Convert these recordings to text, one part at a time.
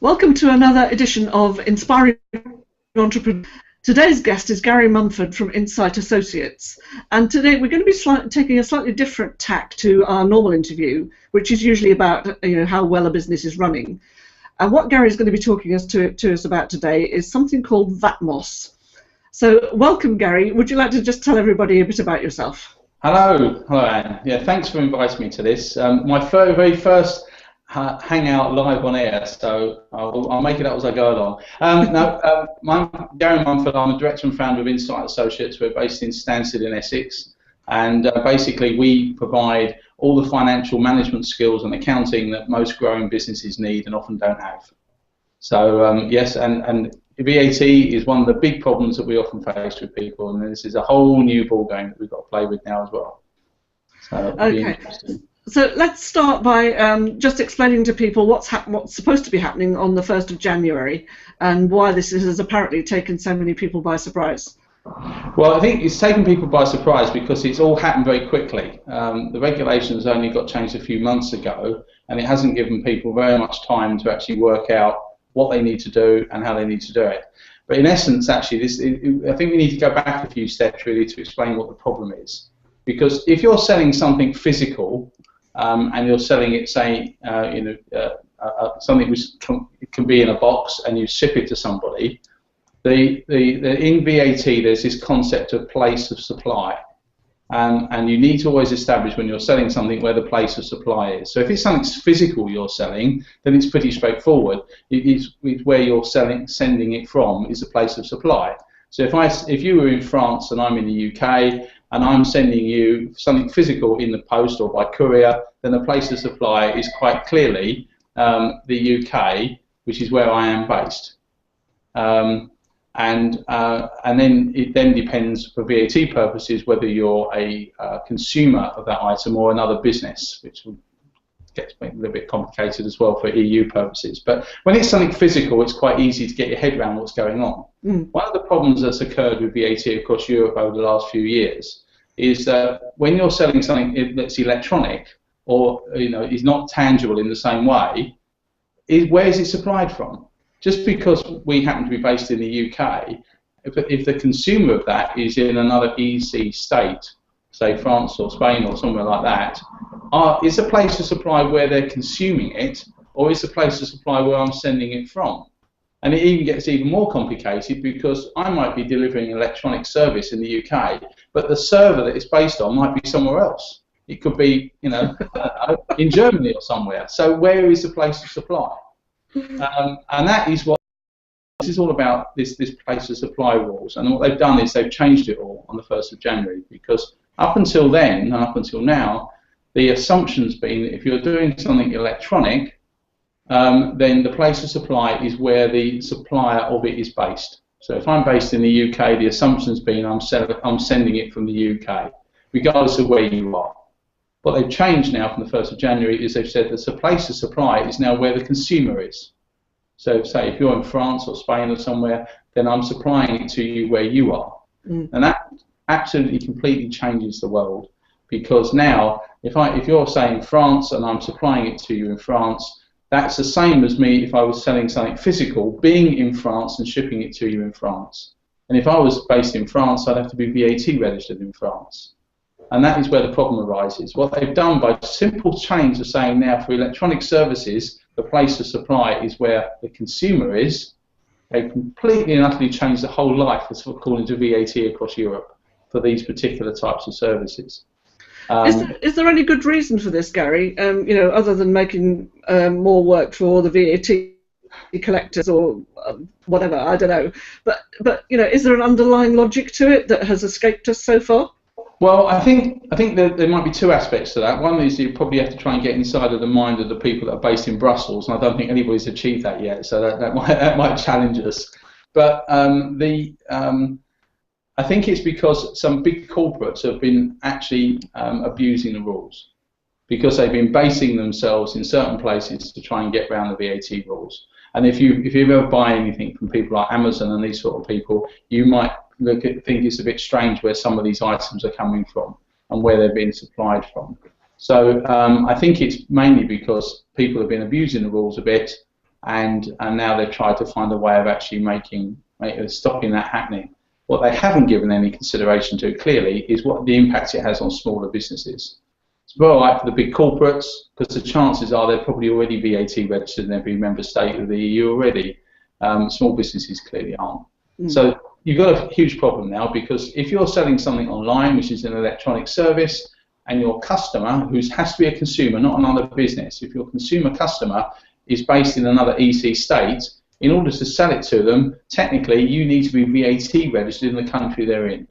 Welcome to another edition of Inspiring Entrepreneurs. Today's guest is Garry Mumford from Insight Associates, and today we're going to be taking a slightly different tack to our normal interview, which is usually about how well a business is running. And what Garry is going to be talking to us about today is something called VATMOSS. So welcome, Garry. Would you like to just tell everybody a bit about yourself? Hello, Anne. Yeah, thanks for inviting me to this. My very first hangout live on air, so I'll make it up as I go along. I'm Garry Mumford. I'm a director and founder of Insight Associates. We're based in Stansted in Essex, and basically we provide all the financial management skills and accounting that most growing businesses need and often don't have. So yes, and VAT is one of the big problems that we often face with people, and this is a whole new ball game that we've got to play with now as well. So okay. So let's start by just explaining to people what's supposed to be happening on the 1st of January and why this has apparently taken so many people by surprise. Well, I think it's taken people by surprise because it's all happened very quickly. The regulations only got changed a few months ago, and it hasn't given people very much time to actually work out what they need to do and how they need to do it. But in essence, actually, I think we need to go back a few steps really to explain what the problem is. Because if you're selling something physical, and you're selling it, say, something which can be in a box, and you ship it to somebody. In VAT, there's this concept of place of supply, and you need to always establish when you're selling something where the place of supply is. So if it's something physical you're selling, then it's pretty straightforward. It's where you're sending it from is the place of supply. So if you were in France and I'm in the UK, and I'm sending you something physical in the post or by courier, then the place of supply is quite clearly the UK, which is where I am based. And then it then depends for VAT purposes whether you're a consumer of that item or another business, which gets a little bit complicated as well for EU purposes. But when it's something physical, it's quite easy to get your head around what's going on. One of the problems that's occurred with VAT across Europe over the last few years is that when you're selling something that's electronic or is not tangible in the same way, where is it supplied from? Just because we happen to be based in the UK, if the consumer of that is in another EC state, say France or Spain or somewhere like that, is the place of supply where they're consuming it, or is the place of supply where I'm sending it from? And it even gets even more complicated because I might be delivering an electronic service in the UK, but the server that it's based on might be somewhere else. It could be, in Germany or somewhere. So where is the place of supply? And that is what this is all about. This place of supply rules. And what they've done is they've changed it all on the 1st of January because up until then and up until now, the assumption's been that if you're doing something electronic, then the place of supply is where the supplier of it is based. So if I'm based in the UK, the assumption's been I'm sending it from the UK, regardless of where you are. What they've changed now from the 1st of January is they've said that the place of supply is now where the consumer is. So say if you're in France or Spain or somewhere, then I'm supplying it to you where you are. And that absolutely completely changes the world because now if you're saying France and I'm supplying it to you in France, that's the same as me if I was selling something physical, being in France and shipping it to you in France. And if I was based in France, I'd have to be VAT registered in France. And that is where the problem arises. What they've done by simple change of saying now for electronic services, the place of supply is where the consumer is, they've completely and utterly changed the whole life according to VAT across Europe for these particular types of services. Is there any good reason for this, Garry? Other than making more work for the VAT collectors or whatever, I don't know. But is there an underlying logic to it that has escaped us so far? Well, I think that there might be two aspects to that. One is you probably have to try and get inside of the mind of the people that are based in Brussels, and I don't think anybody's achieved that yet. So that might challenge us. But I think it's because some big corporates have been actually abusing the rules because they've been basing themselves in certain places to try and get around the VAT rules. And if you ever buy anything from people like Amazon and these sort of people, you might think it's a bit strange where some of these items are coming from and where they're being supplied from. So I think it's mainly because people have been abusing the rules a bit, and now they've tried to find a way of actually stopping that happening. What they haven't given any consideration to clearly is what the impact it has on smaller businesses. It's very right for the big corporates, because the chances are they're probably already VAT registered in every member state of the EU already. Small businesses clearly aren't. So you've got a huge problem now, because if you're selling something online, which is an electronic service, and your customer, who has to be a consumer, not another business, if your consumer customer is based in another EC state, in order to sell it to them, technically you need to be VAT registered in the country they're in.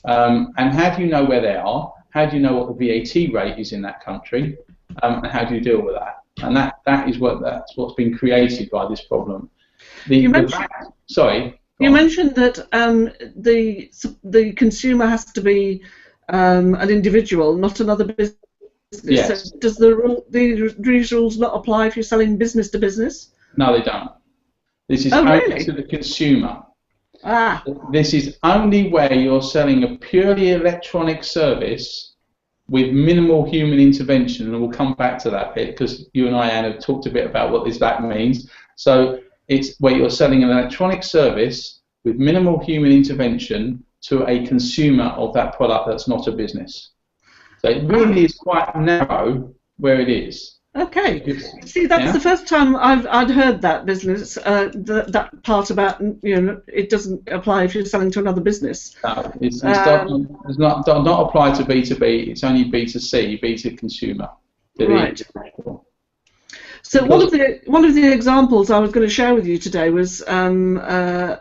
And how do you know where they are? How do you know what the VAT rate is in that country? And how do you deal with that? And that's what's been created by this problem. You mentioned that the consumer has to be an individual, not another business. Yes. So does these rules not apply if you're selling business to business? No, they don't. This is only to the consumer. This is only where you're selling a purely electronic service with minimal human intervention, and we'll come back to that bit, because you and I, Anne, have talked a bit about what that means. So it's where you're selling an electronic service with minimal human intervention to a consumer of that product that's not a business. So it really is quite narrow where it is. Okay. See, that's the first time I'd heard that that part about, it doesn't apply if you're selling to another business. No, it does not apply to B2B. It's only B2C, B to consumer. Right. So one of the examples I was going to share with you today was Helen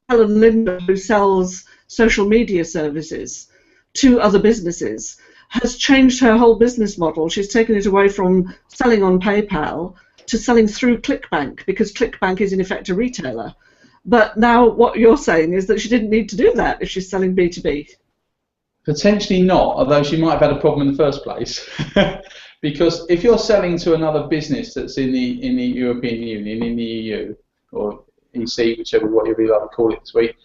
Linder, who sells social media services to other businesses, has changed her whole business model. She's taken it away from selling on PayPal to selling through ClickBank, because ClickBank is in effect a retailer. But now what you're saying is that she didn't need to do that if she's selling B2B. Potentially not, although she might have had a problem in the first place. Because if you're selling to another business that's in the European Union, in the EU, or EC, whichever what you'd like to call it this week,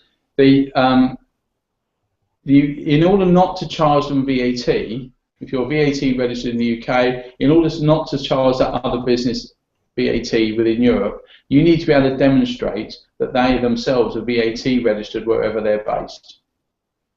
in order not to charge them VAT, if you're VAT registered in the UK, in order not to charge that other business VAT within Europe, you need to be able to demonstrate that they themselves are VAT registered wherever they're based.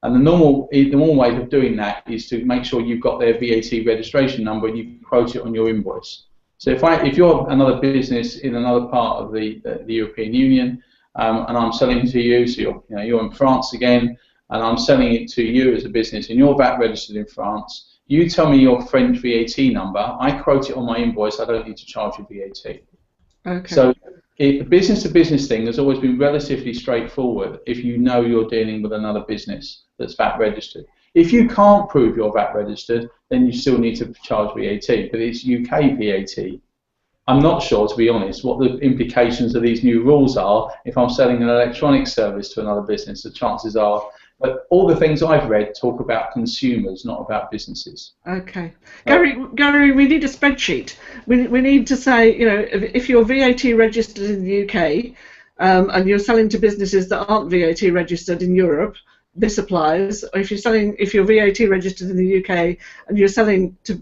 And the normal way of doing that is to make sure you've got their VAT registration number and you quote it on your invoice. So if you're another business in another part of the European Union, and I'm selling to you, so you're in France again, and I'm selling it to you as a business, and you're VAT registered in France, you tell me your French VAT number, I quote it on my invoice, I don't need to charge you VAT. Okay. So the business-to-business thing has always been relatively straightforward if you know you're dealing with another business that's VAT registered. If you can't prove you're VAT registered, then you still need to charge VAT, but it's UK VAT. I'm not sure, to be honest, what the implications of these new rules are if I'm selling an electronic service to another business. The chances are, but all the things I've read talk about consumers, not about businesses. Okay. Garry, we need a spreadsheet. We need to say, if you're VAT registered in the UK and you're selling to businesses that aren't VAT registered in Europe, this applies. Or if you're VAT registered in the UK and you're selling to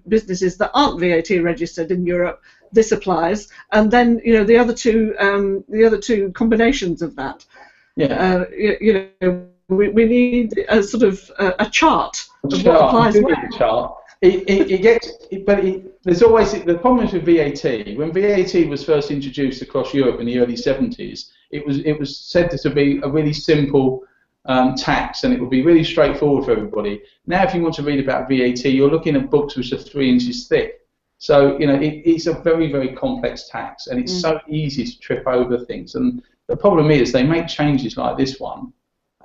businesses that aren't VAT registered in Europe, this applies. And then the other two combinations of that. Yeah. We need a sort of a chart of what applies where. Chart. There's always the problem with VAT. When VAT was first introduced across Europe in the early 70s, it was said to be a really simple tax, and it would be really straightforward for everybody. Now, if you want to read about VAT, you're looking at books which are 3 inches thick. So it's a very, very complex tax, and it's so easy to trip over things. And the problem is they make changes like this one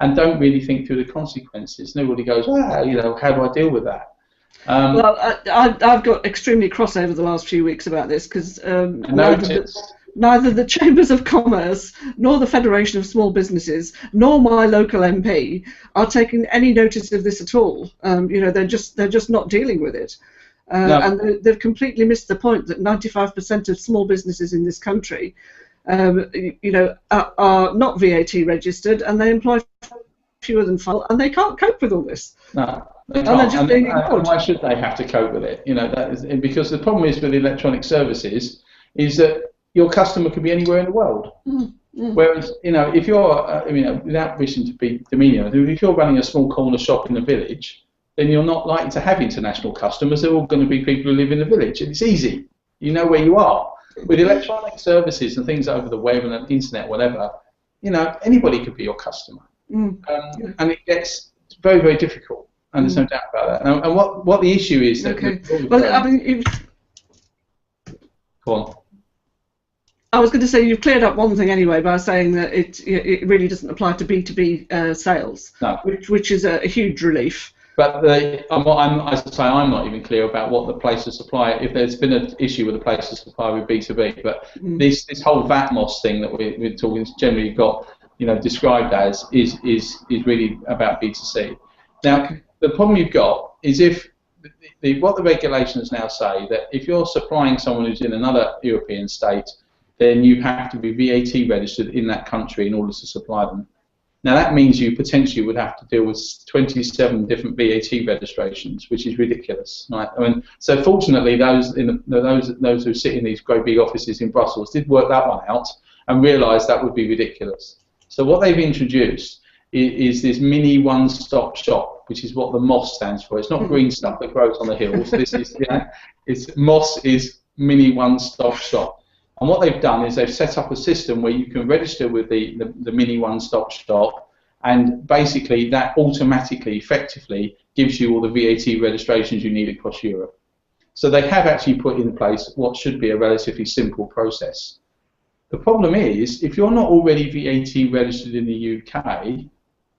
and don't really think through the consequences. Nobody goes, how do I deal with that? Well, I've got extremely cross over the last few weeks about this, because neither the Chambers of Commerce nor the Federation of Small Businesses nor my local MP are taking any notice of this at all. They're just not dealing with it. No. And they've completely missed the point that 95% of small businesses in this country are not VAT registered, and they employ fewer than five, and they can't cope with all this. No, they and they're can't. just being ignored. And why should they have to cope with it? You know, that is, because the problem is with electronic services is that your customer could be anywhere in the world. Whereas, you know, if you're, I mean, without wishing to be demeaning, if you're running a small corner shop in a village, then you're not likely to have international customers. They're all going to be people who live in the village, and it's easy. You know where you are. With electronic services and things over the web and the internet, whatever, you know, anybody could be your customer, and it gets very, very difficult. And there's no doubt about that. And what the issue is that. Okay. Well, I mean, go on. I was going to say you've cleared up one thing anyway by saying that it really doesn't apply to B2B sales, no. which is a huge relief. But as I say, I'm not even clear about what the place of supply. If there's been an issue with the place of supply with B2B, but this whole VATMOSS thing that we're talking generally got, you know, described as is really about B2C. Now the problem you've got is what the regulations now say that if you're supplying someone who's in another European state, then you have to be VAT registered in that country in order to supply them. Now that means you potentially would have to deal with 27 different VAT registrations, which is ridiculous, right? I mean, so fortunately, those who sit in these great big offices in Brussels did work that one out and realised that would be ridiculous. So what they've introduced is this mini one-stop shop, which is what the MOSS stands for. It's not green stuff that grows on the hills. This is, it's MOSS is mini one-stop shop. And what they've done is they've set up a system where you can register with the mini one-stop shop, and basically that automatically, effectively, gives you all the VAT registrations you need across Europe. So they have actually put in place what should be a relatively simple process. The problem is, if you're not already VAT registered in the UK,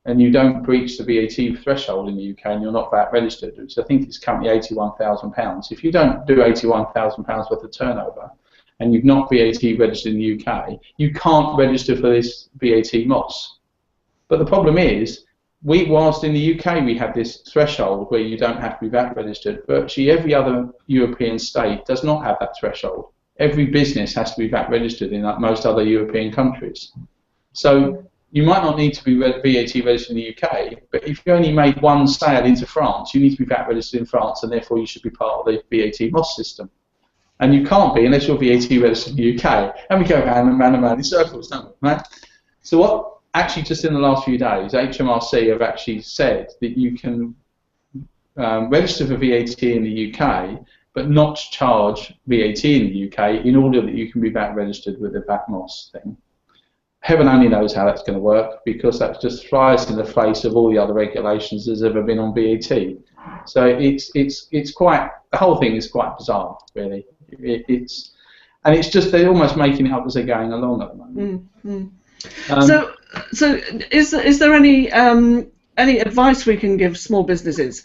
and you don't breach the VAT threshold in the UK, and you're not VAT registered, which I think is currently £81,000, if you don't do £81,000 worth of turnover, and you've not VAT registered in the UK, you can't register for this VAT MOSS. But the problem is, whilst in the UK we have this threshold where you don't have to be VAT registered, virtually every other European state does not have that threshold. Every business has to be VAT registered in most other European countries. So you might not need to be VAT registered in the UK, but if you only made one sale into France, you need to be VAT registered in France, and therefore you should be part of the VAT MOSS system. And you can't be unless you're VAT registered in the UK. And we go round and round and round in circles, don't we? Right? So what actually just in the last few days, HMRC have actually said that you can register for VAT in the UK, but not charge VAT in the UK in order that you can be VAT registered with the VATMOSS thing. Heaven only knows how that's going to work, because that just flies in the face of all the other regulations there's ever been on VAT. So it's quite, the whole thing is quite bizarre, really. It's just they're almost making it up as they're going along at the moment. So is there any advice we can give small businesses?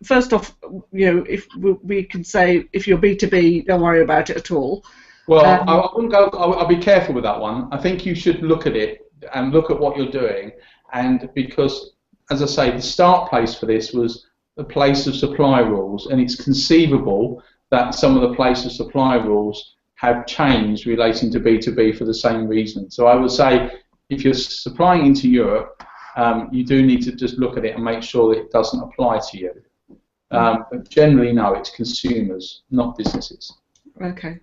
First off, you know, if we can say if you're B2B, don't worry about it at all. Well, I wouldn't go. I'll be careful with that one. I think you should look at it and look at what you're doing, and because, as I say, the start place for this was the place of supply rules, and it's conceivable that some of the place of supply rules have changed relating to B2B for the same reason. So I would say if you're supplying into Europe, you do need to just look at it and make sure that it doesn't apply to you. But generally, no, it's consumers, not businesses. Okay.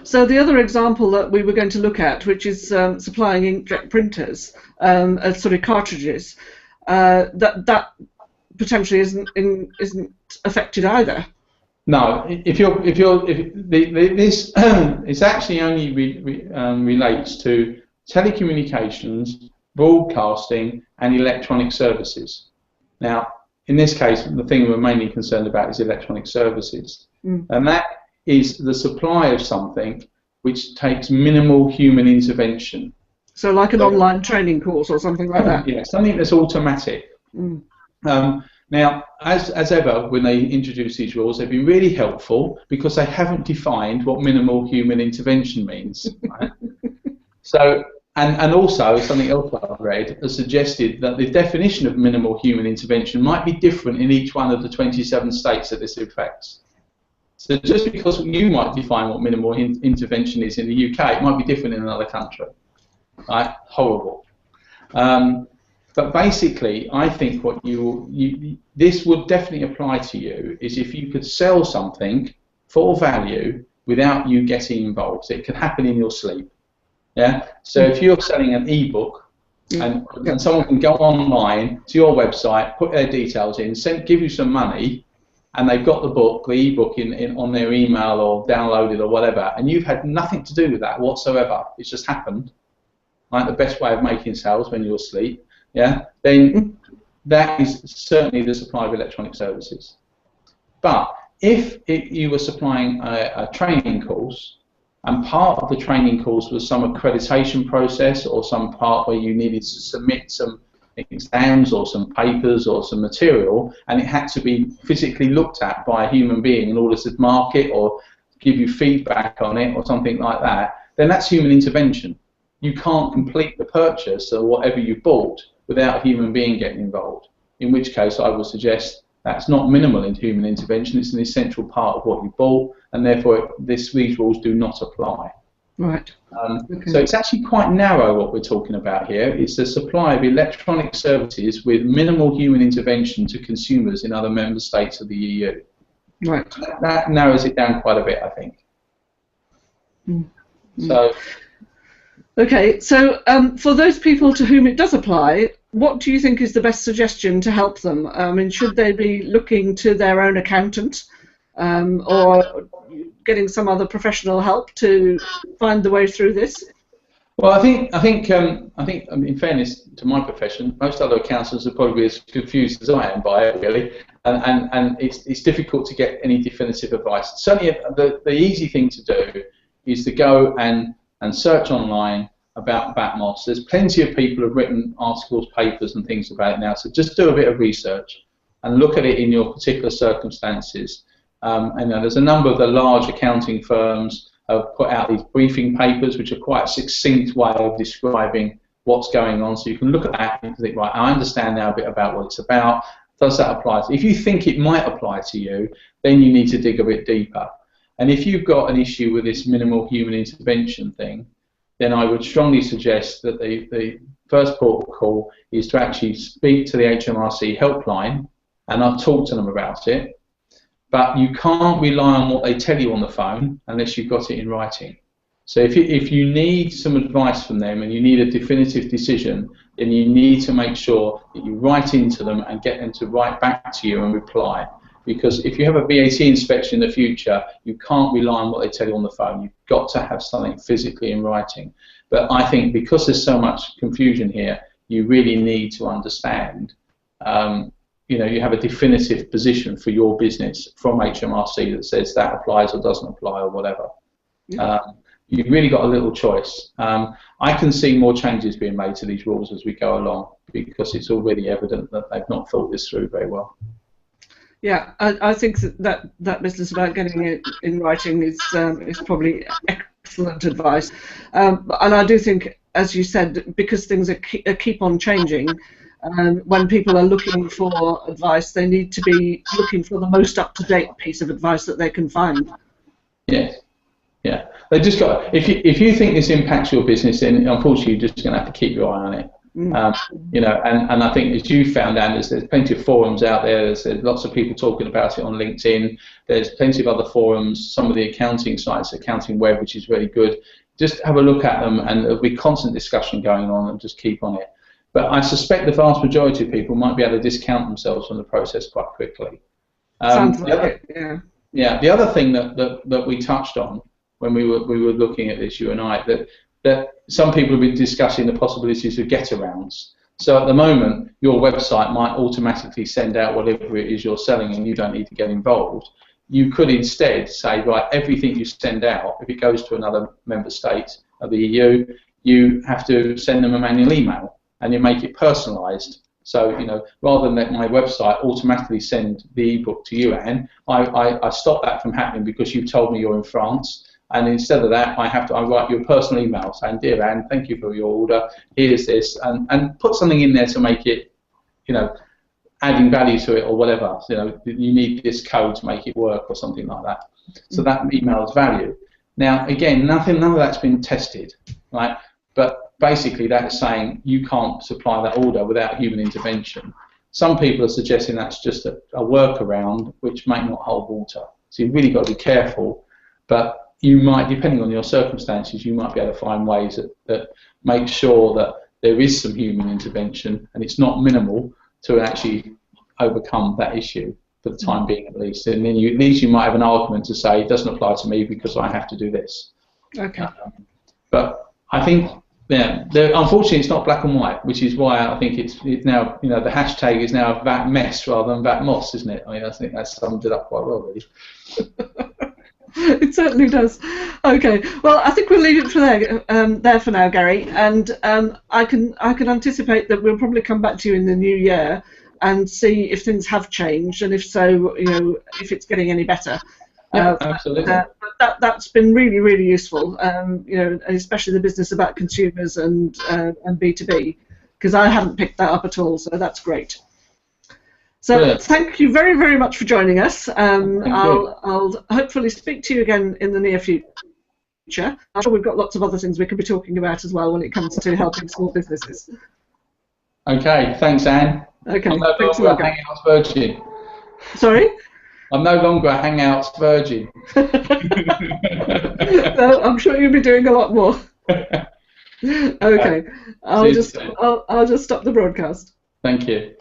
So the other example that we were going to look at, which is supplying inkjet printers, sort of cartridges, that potentially isn't affected either. No, this it actually only relates to telecommunications, broadcasting, and electronic services. Now, in this case, the thing we're mainly concerned about is electronic services, and that is the supply of something which takes minimal human intervention. So like an online training course or something like that? Yeah, something that's automatic. Now, as ever, when they introduce these rules, they've been really helpful because they haven't defined what minimal human intervention means. Right? So, and also, something else I've read has suggested that the definition of minimal human intervention might be different in each one of the 27 states that this affects. So just because you might define what minimal intervention is in the UK, it might be different in another country. Right? Horrible. But basically, I think what this would definitely apply to you is if you could sell something for value without you getting involved. It can happen in your sleep. Yeah. So if you're selling an ebook, and someone can go online to your website, put their details in, give you some money, and they've got the ebook on their email or downloaded or whatever, and you've had nothing to do with that whatsoever. It's just happened. Right, the best way of making sales when you're asleep. Yeah. Then that is certainly the supply of electronic services. But if you were supplying a training course, and part of the training course was some accreditation process or some part where you needed to submit some exams or some papers or some material, and it had to be physically looked at by a human being in order to mark it or give you feedback on it or something like that, then that's human intervention. You can't complete the purchase or whatever you bought without a human being getting involved, in which case I would suggest that's not minimal in human intervention, it's an essential part of what you bought, and therefore these rules do not apply. Right. Okay. So it's actually quite narrow what we're talking about here. It's the supply of electronic services with minimal human intervention to consumers in other member states of the EU. Right. That narrows it down quite a bit, I think. So. Okay, so for those people to whom it does apply, what do you think is the best suggestion to help them? I mean, should they be looking to their own accountant or getting some other professional help to find the way through this? Well, I think in fairness to my profession, most other accountants are probably as confused as I am by it, really, and it's difficult to get any definitive advice. Certainly, the easy thing to do is to go and search online about VATMOSS. There's plenty of people who have written articles, papers and things about it now, so just do a bit of research and look at it in your particular circumstances. And there's a number of the large accounting firms have put out these briefing papers which are quite a succinct way of describing what's going on, so you can look at that and think, right, I understand now a bit about what it's about. Does that apply to you? If you think it might apply to you, then you need to dig a bit deeper. And if you've got an issue with this minimal human intervention thing, then I would strongly suggest that the first port of call is to actually speak to the HMRC helpline, and I'll talk to them about it. But you can't rely on what they tell you on the phone unless you've got it in writing. So if you need some advice from them and you need a definitive decision, then you need to make sure that you write into them and get them to write back to you and reply. Because if you have a VAT inspection in the future, you can't rely on what they tell you on the phone. You've got to have something physically in writing. But I think because there's so much confusion here, you really need to understand, you have a definitive position for your business from HMRC that says that applies or doesn't apply or whatever. Yeah. You've really got a little choice. I can see more changes being made to these rules as we go along because it's already evident that they've not thought this through very well. Yeah, I think that business about getting it in writing is probably excellent advice. And I do think, as you said, because things keep on changing, when people are looking for advice, they need to be looking for the most up-to-date piece of advice that they can find. Yes. Yeah. They just got. If you think this impacts your business, then unfortunately you're just going to have to keep your eye on it. And I think as you found out, there's plenty of forums out there. There's lots of people talking about it on LinkedIn. There's plenty of other forums, some of the accounting sites, Accounting Web, which is really good. Just have a look at them, and there'll be constant discussion going on, and just keep on it. But I suspect the vast majority of people might be able to discount themselves from the process quite quickly. Sounds like it, yeah. Yeah. The other thing that we touched on when we were looking at this, you and I, that some people have been discussing the possibilities of get-arounds. So at the moment, your website might automatically send out whatever it is you're selling and you don't need to get involved. You could instead say, right, everything you send out, if it goes to another member state of the EU, you have to send them a manual email and you make it personalised. So, rather than let my website automatically send the ebook to you, Anne, I stop that from happening because you've told me you're in France. And instead of that, I write you a personal email saying, "Dear Anne, thank you for your order. Here's this," and put something in there to make it, adding value to it or whatever. You need this code to make it work or something like that. So that email is value. Now, again, none of that's been tested, right? But basically that's saying you can't supply that order without human intervention. Some people are suggesting that's just a workaround, which may not hold water. So you've really got to be careful, but you might, depending on your circumstances, you might be able to find ways that make sure that there is some human intervention and it's not minimal to actually overcome that issue for the time being at least. And then at least you might have an argument to say it doesn't apply to me because I have to do this. Okay. But I think, yeah, unfortunately it's not black and white, which is why I think it's now, you know, the hashtag is now VATMOSS rather than VATMOSS, isn't it? I mean, I think that sums it up quite well, really. It certainly does. Okay, well, I think we'll leave it for there for now, Garry, and I can anticipate that we'll probably come back to you in the new year and see if things have changed, and if so, you know, if it's getting any better. Yeah, absolutely. That's been really, really useful, you know, especially the business about consumers and B2B, because I hadn't picked that up at all, so that's great. So thank you very, very much for joining us. I'll hopefully speak to you again in the near future. I'm sure we've got lots of other things we could be talking about as well when it comes to helping small businesses. Okay, thanks, Anne. Okay, I'm no longer a Hangouts virgin. Sorry? I'm no longer a Hangouts virgin. No, I'm sure you'll be doing a lot more. Okay, I'll just stop the broadcast. Thank you.